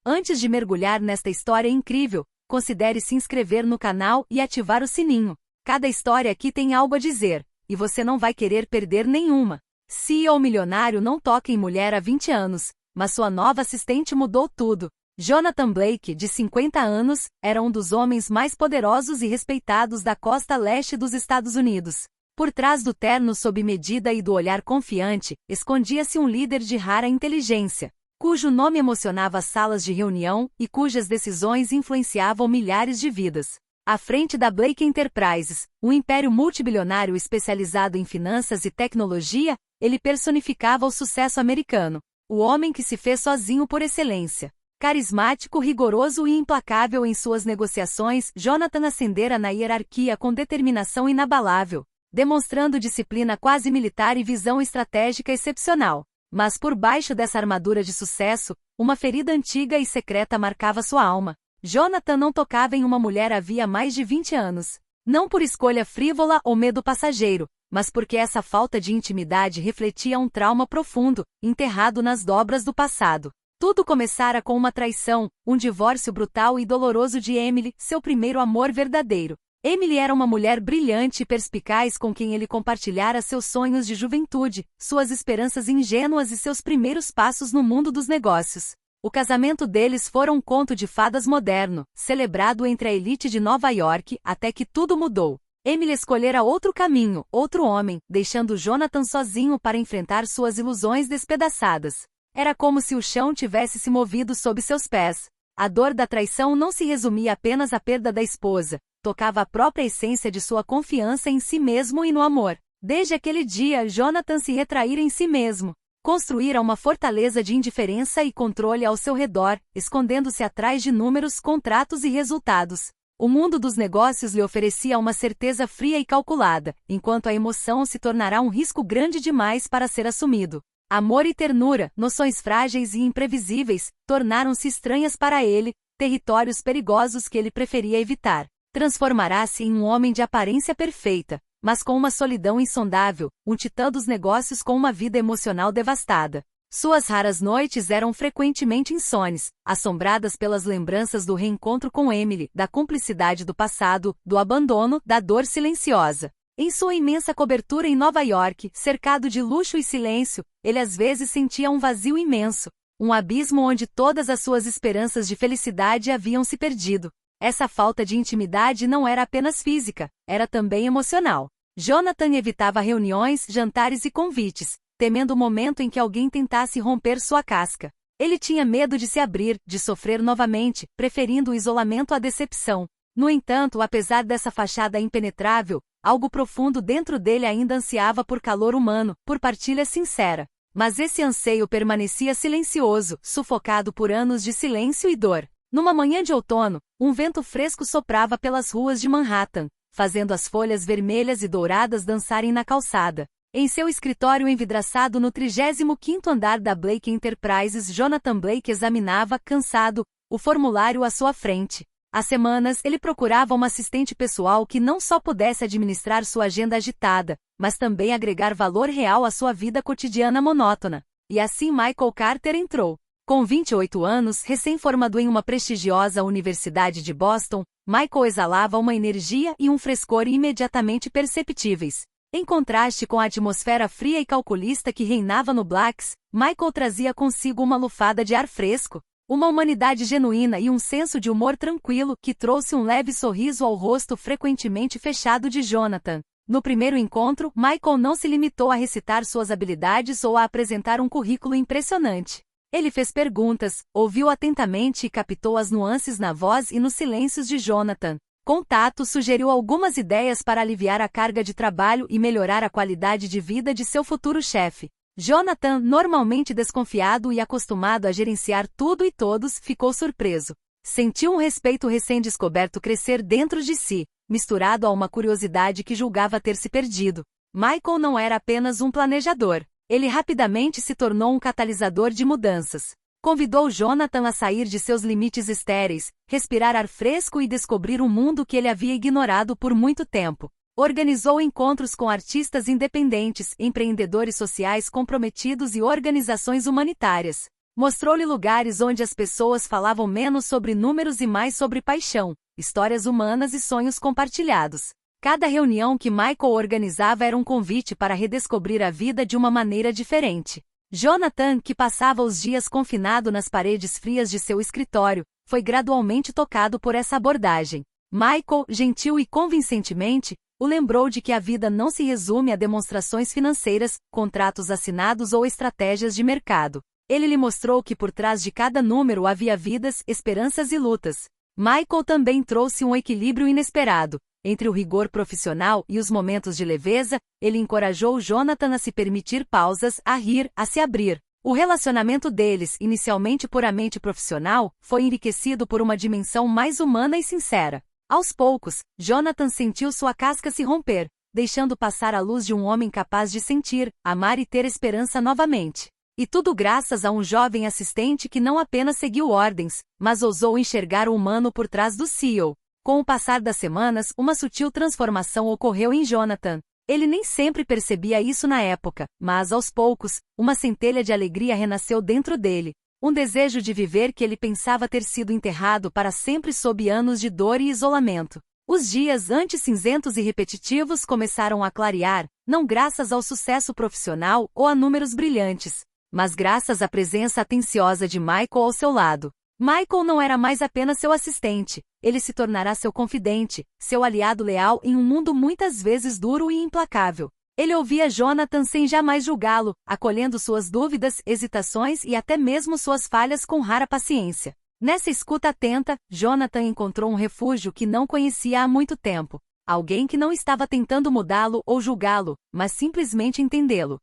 Antes de mergulhar nesta história incrível, considere se inscrever no canal e ativar o sininho. Cada história aqui tem algo a dizer, e você não vai querer perder nenhuma. CEO milionário não toca em mulher há 20 anos, mas sua nova assistente mudou tudo. Jonathan Blake, de 50 anos, era um dos homens mais poderosos e respeitados da costa leste dos Estados Unidos. Por trás do terno sob medida e do olhar confiante, escondia-se um líder de rara inteligência, cujo nome emocionava as salas de reunião e cujas decisões influenciavam milhares de vidas. À frente da Blake Enterprises, um império multibilionário especializado em finanças e tecnologia, ele personificava o sucesso americano, o homem que se fez sozinho por excelência. Carismático, rigoroso e implacável em suas negociações, Jonathan ascendera na hierarquia com determinação inabalável, demonstrando disciplina quase militar e visão estratégica excepcional. Mas por baixo dessa armadura de sucesso, uma ferida antiga e secreta marcava sua alma. Jonathan não tocava em uma mulher havia mais de 20 anos. Não por escolha frívola ou medo passageiro, mas porque essa falta de intimidade refletia um trauma profundo, enterrado nas dobras do passado. Tudo começara com uma traição, um divórcio brutal e doloroso de Emily, seu primeiro amor verdadeiro. Emily era uma mulher brilhante e perspicaz com quem ele compartilhara seus sonhos de juventude, suas esperanças ingênuas e seus primeiros passos no mundo dos negócios. O casamento deles fora um conto de fadas moderno, celebrado entre a elite de Nova York, até que tudo mudou. Emily escolhera outro caminho, outro homem, deixando Jonathan sozinho para enfrentar suas ilusões despedaçadas. Era como se o chão tivesse se movido sob seus pés. A dor da traição não se resumia apenas à perda da esposa, tocava a própria essência de sua confiança em si mesmo e no amor. Desde aquele dia, Jonathan se retraíra em si mesmo. Construíra uma fortaleza de indiferença e controle ao seu redor, escondendo-se atrás de números, contratos e resultados. O mundo dos negócios lhe oferecia uma certeza fria e calculada, enquanto a emoção se tornará um risco grande demais para ser assumido. Amor e ternura, noções frágeis e imprevisíveis, tornaram-se estranhas para ele, territórios perigosos que ele preferia evitar. Transformará-se em um homem de aparência perfeita, mas com uma solidão insondável, um titã dos negócios com uma vida emocional devastada. Suas raras noites eram frequentemente insones, assombradas pelas lembranças do reencontro com Emily, da cumplicidade do passado, do abandono, da dor silenciosa. Em sua imensa cobertura em Nova York, cercado de luxo e silêncio, ele às vezes sentia um vazio imenso, um abismo onde todas as suas esperanças de felicidade haviam se perdido. Essa falta de intimidade não era apenas física, era também emocional. Jonathan evitava reuniões, jantares e convites, temendo o momento em que alguém tentasse romper sua casca. Ele tinha medo de se abrir, de sofrer novamente, preferindo o isolamento à decepção. No entanto, apesar dessa fachada impenetrável, algo profundo dentro dele ainda ansiava por calor humano, por partilha sincera. Mas esse anseio permanecia silencioso, sufocado por anos de silêncio e dor. Numa manhã de outono, um vento fresco soprava pelas ruas de Manhattan, fazendo as folhas vermelhas e douradas dançarem na calçada. Em seu escritório envidraçado no 35º andar da Blake Enterprises, Jonathan Blake examinava, cansado, o formulário à sua frente. Há semanas, ele procurava uma assistente pessoal que não só pudesse administrar sua agenda agitada, mas também agregar valor real à sua vida cotidiana monótona. E assim Michael Carter entrou. Com 28 anos, recém-formado em uma prestigiosa universidade de Boston, Michael exalava uma energia e um frescor imediatamente perceptíveis. Em contraste com a atmosfera fria e calculista que reinava no Blacks, Michael trazia consigo uma lufada de ar fresco, uma humanidade genuína e um senso de humor tranquilo que trouxe um leve sorriso ao rosto frequentemente fechado de Jonathan. No primeiro encontro, Michael não se limitou a recitar suas habilidades ou a apresentar um currículo impressionante. Ele fez perguntas, ouviu atentamente e captou as nuances na voz e nos silêncios de Jonathan. Com tato, sugeriu algumas ideias para aliviar a carga de trabalho e melhorar a qualidade de vida de seu futuro chefe. Jonathan, normalmente desconfiado e acostumado a gerenciar tudo e todos, ficou surpreso. Sentiu um respeito recém-descoberto crescer dentro de si, misturado a uma curiosidade que julgava ter se perdido. Michael não era apenas um planejador. Ele rapidamente se tornou um catalisador de mudanças. Convidou Jonathan a sair de seus limites estéreis, respirar ar fresco e descobrir um mundo que ele havia ignorado por muito tempo. Organizou encontros com artistas independentes, empreendedores sociais comprometidos e organizações humanitárias. Mostrou-lhe lugares onde as pessoas falavam menos sobre números e mais sobre paixão, histórias humanas e sonhos compartilhados. Cada reunião que Michael organizava era um convite para redescobrir a vida de uma maneira diferente. Jonathan, que passava os dias confinado nas paredes frias de seu escritório, foi gradualmente tocado por essa abordagem. Michael, gentil e convincentemente, o lembrou de que a vida não se resume a demonstrações financeiras, contratos assinados ou estratégias de mercado. Ele lhe mostrou que por trás de cada número havia vidas, esperanças e lutas. Michael também trouxe um equilíbrio inesperado. Entre o rigor profissional e os momentos de leveza, ele encorajou Jonathan a se permitir pausas, a rir, a se abrir. O relacionamento deles, inicialmente puramente profissional, foi enriquecido por uma dimensão mais humana e sincera. Aos poucos, Jonathan sentiu sua casca se romper, deixando passar a luz de um homem capaz de sentir, amar e ter esperança novamente. E tudo graças a um jovem assistente que não apenas seguiu ordens, mas ousou enxergar o humano por trás do CEO. Com o passar das semanas, uma sutil transformação ocorreu em Jonathan. Ele nem sempre percebia isso na época, mas aos poucos, uma centelha de alegria renasceu dentro dele. Um desejo de viver que ele pensava ter sido enterrado para sempre sob anos de dor e isolamento. Os dias antes cinzentos e repetitivos começaram a clarear, não graças ao sucesso profissional ou a números brilhantes, mas graças à presença atenciosa de Michael ao seu lado. Michael não era mais apenas seu assistente, ele se tornará seu confidente, seu aliado leal em um mundo muitas vezes duro e implacável. Ele ouvia Jonathan sem jamais julgá-lo, acolhendo suas dúvidas, hesitações e até mesmo suas falhas com rara paciência. Nessa escuta atenta, Jonathan encontrou um refúgio que não conhecia há muito tempo. Alguém que não estava tentando mudá-lo ou julgá-lo, mas simplesmente entendê-lo.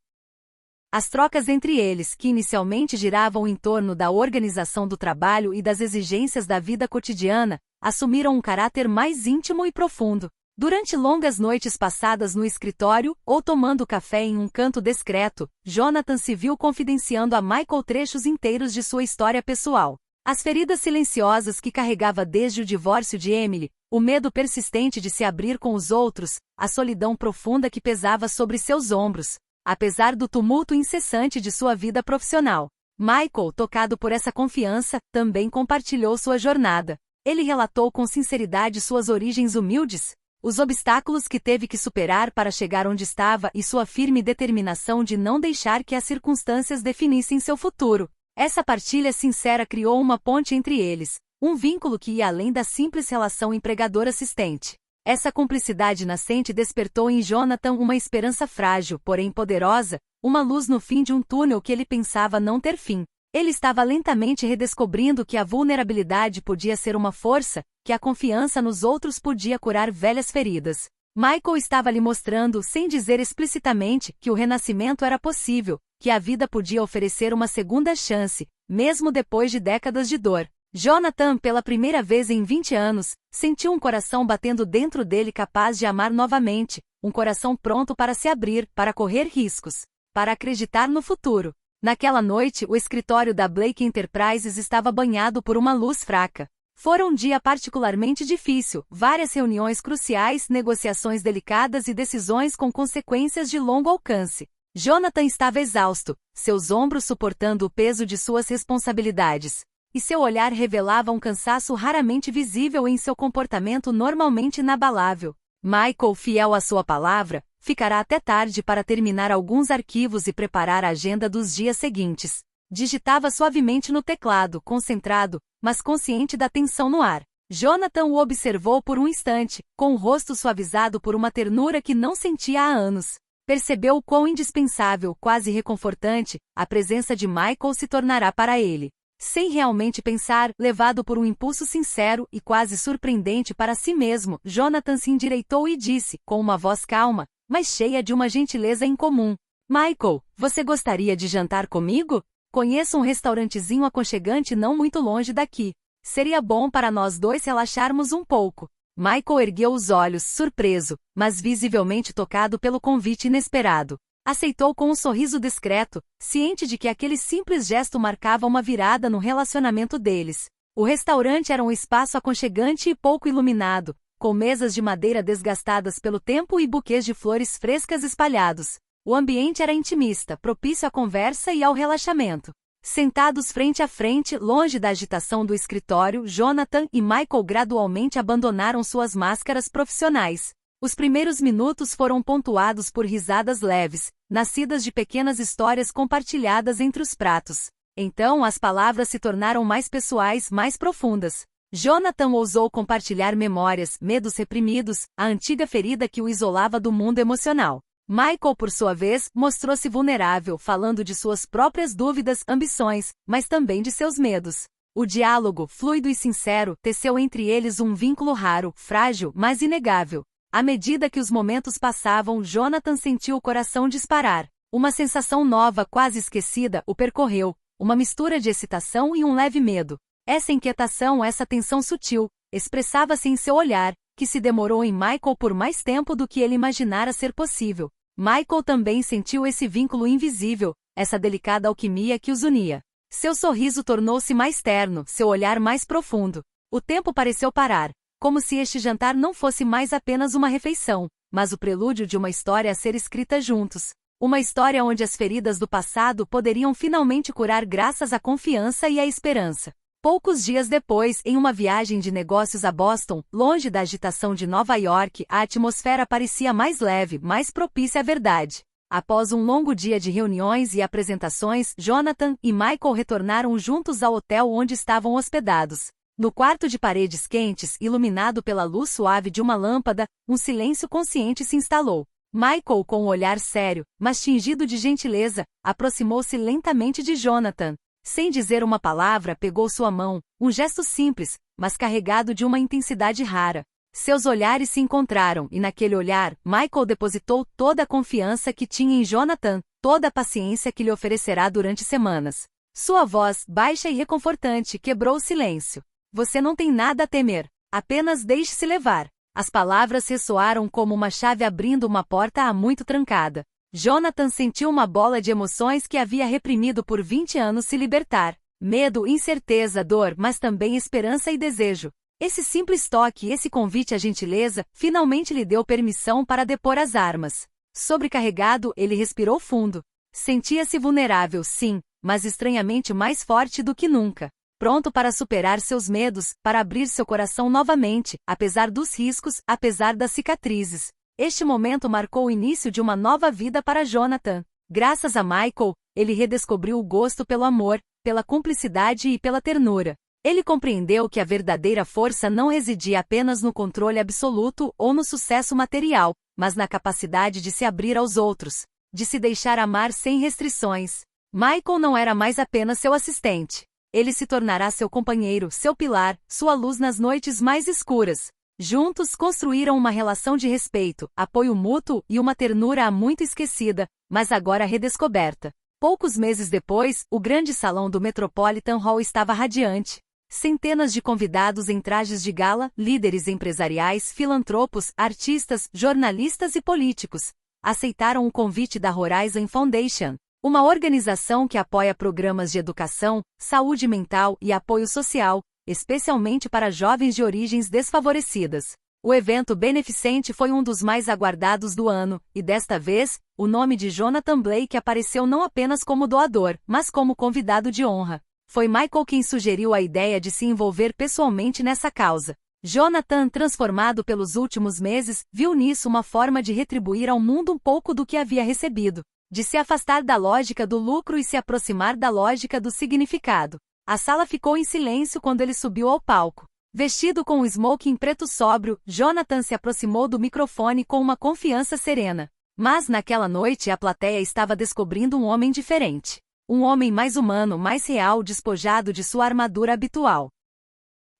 As trocas entre eles, que inicialmente giravam em torno da organização do trabalho e das exigências da vida cotidiana, assumiram um caráter mais íntimo e profundo. Durante longas noites passadas no escritório, ou tomando café em um canto discreto, Jonathan se viu confidenciando a Michael trechos inteiros de sua história pessoal. As feridas silenciosas que carregava desde o divórcio de Emily, o medo persistente de se abrir com os outros, a solidão profunda que pesava sobre seus ombros. Apesar do tumulto incessante de sua vida profissional, Michael, tocado por essa confiança, também compartilhou sua jornada. Ele relatou com sinceridade suas origens humildes, os obstáculos que teve que superar para chegar onde estava e sua firme determinação de não deixar que as circunstâncias definissem seu futuro. Essa partilha sincera criou uma ponte entre eles, um vínculo que ia além da simples relação empregador-assistente. Essa cumplicidade nascente despertou em Jonathan uma esperança frágil, porém poderosa, uma luz no fim de um túnel que ele pensava não ter fim. Ele estava lentamente redescobrindo que a vulnerabilidade podia ser uma força, que a confiança nos outros podia curar velhas feridas. Michael estava lhe mostrando, sem dizer explicitamente, que o renascimento era possível, que a vida podia oferecer uma segunda chance, mesmo depois de décadas de dor. Jonathan, pela primeira vez em 20 anos, sentiu um coração batendo dentro dele capaz de amar novamente, um coração pronto para se abrir, para correr riscos, para acreditar no futuro. Naquela noite, o escritório da Blake Enterprises estava banhado por uma luz fraca. Fora um dia particularmente difícil, várias reuniões cruciais, negociações delicadas e decisões com consequências de longo alcance. Jonathan estava exausto, seus ombros suportando o peso de suas responsabilidades. E seu olhar revelava um cansaço raramente visível em seu comportamento normalmente inabalável. Michael, fiel à sua palavra, ficará até tarde para terminar alguns arquivos e preparar a agenda dos dias seguintes. Digitava suavemente no teclado, concentrado, mas consciente da tensão no ar. Jonathan o observou por um instante, com o rosto suavizado por uma ternura que não sentia há anos. Percebeu o quão indispensável, quase reconfortante, a presença de Michael se tornará para ele. Sem realmente pensar, levado por um impulso sincero e quase surpreendente para si mesmo, Jonathan se endireitou e disse, com uma voz calma, mas cheia de uma gentileza incomum: Michael, você gostaria de jantar comigo? Conheço um restaurantezinho aconchegante não muito longe daqui. Seria bom para nós dois relaxarmos um pouco. Michael ergueu os olhos, surpreso, mas visivelmente tocado pelo convite inesperado. Aceitou com um sorriso discreto, ciente de que aquele simples gesto marcava uma virada no relacionamento deles. O restaurante era um espaço aconchegante e pouco iluminado, com mesas de madeira desgastadas pelo tempo e buquês de flores frescas espalhados. O ambiente era intimista, propício à conversa e ao relaxamento. Sentados frente a frente, longe da agitação do escritório, Jonathan e Michael gradualmente abandonaram suas máscaras profissionais. Os primeiros minutos foram pontuados por risadas leves, nascidas de pequenas histórias compartilhadas entre os pratos. Então as palavras se tornaram mais pessoais, mais profundas. Jonathan ousou compartilhar memórias, medos reprimidos, a antiga ferida que o isolava do mundo emocional. Michael, por sua vez, mostrou-se vulnerável, falando de suas próprias dúvidas, ambições, mas também de seus medos. O diálogo, fluido e sincero, teceu entre eles um vínculo raro, frágil, mas inegável. À medida que os momentos passavam, Jonathan sentiu o coração disparar. Uma sensação nova, quase esquecida, o percorreu, uma mistura de excitação e um leve medo. Essa inquietação, essa tensão sutil, expressava-se em seu olhar, que se demorou em Michael por mais tempo do que ele imaginara ser possível. Michael também sentiu esse vínculo invisível, essa delicada alquimia que os unia. Seu sorriso tornou-se mais terno, seu olhar mais profundo. O tempo pareceu parar, como se este jantar não fosse mais apenas uma refeição, mas o prelúdio de uma história a ser escrita juntos. Uma história onde as feridas do passado poderiam finalmente curar graças à confiança e à esperança. Poucos dias depois, em uma viagem de negócios a Boston, longe da agitação de Nova York, a atmosfera parecia mais leve, mais propícia à verdade. Após um longo dia de reuniões e apresentações, Jonathan e Michael retornaram juntos ao hotel onde estavam hospedados. No quarto de paredes quentes, iluminado pela luz suave de uma lâmpada, um silêncio consciente se instalou. Michael, com um olhar sério, mas tingido de gentileza, aproximou-se lentamente de Jonathan. Sem dizer uma palavra, pegou sua mão, um gesto simples, mas carregado de uma intensidade rara. Seus olhares se encontraram e naquele olhar, Michael depositou toda a confiança que tinha em Jonathan, toda a paciência que lhe oferecerá durante semanas. Sua voz, baixa e reconfortante, quebrou o silêncio. Você não tem nada a temer. Apenas deixe-se levar. As palavras ressoaram como uma chave abrindo uma porta há muito trancada. Jonathan sentiu uma bola de emoções que havia reprimido por 20 anos se libertar. Medo, incerteza, dor, mas também esperança e desejo. Esse simples toque, esse convite à gentileza, finalmente lhe deu permissão para depor as armas. Sobrecarregado, ele respirou fundo. Sentia-se vulnerável, sim, mas estranhamente mais forte do que nunca. Pronto para superar seus medos, para abrir seu coração novamente, apesar dos riscos, apesar das cicatrizes. Este momento marcou o início de uma nova vida para Jonathan. Graças a Michael, ele redescobriu o gosto pelo amor, pela cumplicidade e pela ternura. Ele compreendeu que a verdadeira força não residia apenas no controle absoluto ou no sucesso material, mas na capacidade de se abrir aos outros, de se deixar amar sem restrições. Michael não era mais apenas seu assistente. Ele se tornará seu companheiro, seu pilar, sua luz nas noites mais escuras. Juntos construíram uma relação de respeito, apoio mútuo e uma ternura há muito esquecida, mas agora redescoberta. Poucos meses depois, o grande salão do Metropolitan Hall estava radiante. Centenas de convidados em trajes de gala, líderes empresariais, filantropos, artistas, jornalistas e políticos, aceitaram o convite da Horizon Foundation, uma organização que apoia programas de educação, saúde mental e apoio social, especialmente para jovens de origens desfavorecidas. O evento beneficente foi um dos mais aguardados do ano, e desta vez, o nome de Jonathan Blake apareceu não apenas como doador, mas como convidado de honra. Foi Michael quem sugeriu a ideia de se envolver pessoalmente nessa causa. Jonathan, transformado pelos últimos meses, viu nisso uma forma de retribuir ao mundo um pouco do que havia recebido, de se afastar da lógica do lucro e se aproximar da lógica do significado. A sala ficou em silêncio quando ele subiu ao palco. Vestido com um smoking preto sóbrio, Jonathan se aproximou do microfone com uma confiança serena. Mas naquela noite a plateia estava descobrindo um homem diferente. Um homem mais humano, mais real, despojado de sua armadura habitual.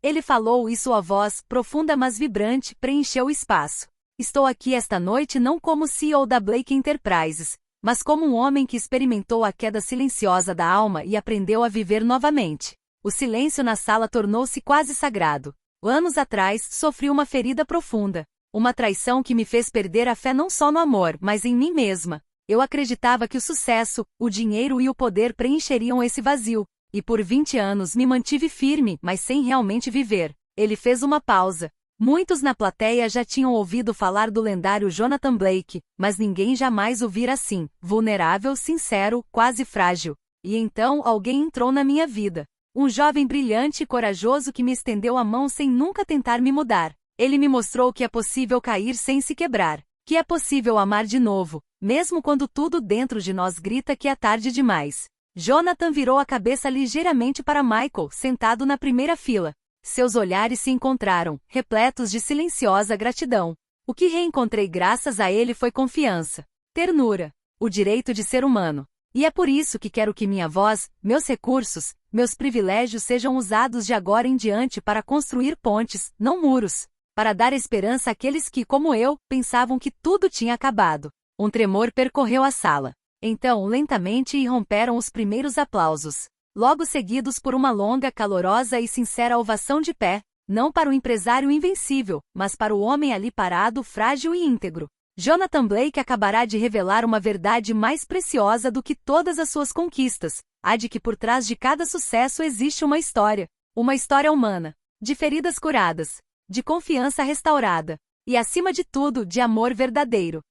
Ele falou e sua voz, profunda mas vibrante, preencheu o espaço. Estou aqui esta noite não como CEO da Blake Enterprises, mas como um homem que experimentou a queda silenciosa da alma e aprendeu a viver novamente. O silêncio na sala tornou-se quase sagrado. Anos atrás, sofri uma ferida profunda. Uma traição que me fez perder a fé não só no amor, mas em mim mesma. Eu acreditava que o sucesso, o dinheiro e o poder preencheriam esse vazio. E por 20 anos me mantive firme, mas sem realmente viver. Ele fez uma pausa. Muitos na plateia já tinham ouvido falar do lendário Jonathan Blake, mas ninguém jamais o vira assim, vulnerável, sincero, quase frágil. E então alguém entrou na minha vida. Um jovem brilhante e corajoso que me estendeu a mão sem nunca tentar me mudar. Ele me mostrou que é possível cair sem se quebrar, que é possível amar de novo, mesmo quando tudo dentro de nós grita que é tarde demais. Jonathan virou a cabeça ligeiramente para Michael, sentado na primeira fila. Seus olhares se encontraram, repletos de silenciosa gratidão. O que reencontrei graças a ele foi confiança, ternura, o direito de ser humano. E é por isso que quero que minha voz, meus recursos, meus privilégios sejam usados de agora em diante para construir pontes, não muros. Para dar esperança àqueles que, como eu, pensavam que tudo tinha acabado. Um tremor percorreu a sala. Então, lentamente irromperam os primeiros aplausos. Logo seguidos por uma longa, calorosa e sincera ovação de pé, não para o empresário invencível, mas para o homem ali parado, frágil e íntegro. Jonathan Blake acabará de revelar uma verdade mais preciosa do que todas as suas conquistas, a de que por trás de cada sucesso existe uma história humana, de feridas curadas, de confiança restaurada, e acima de tudo, de amor verdadeiro.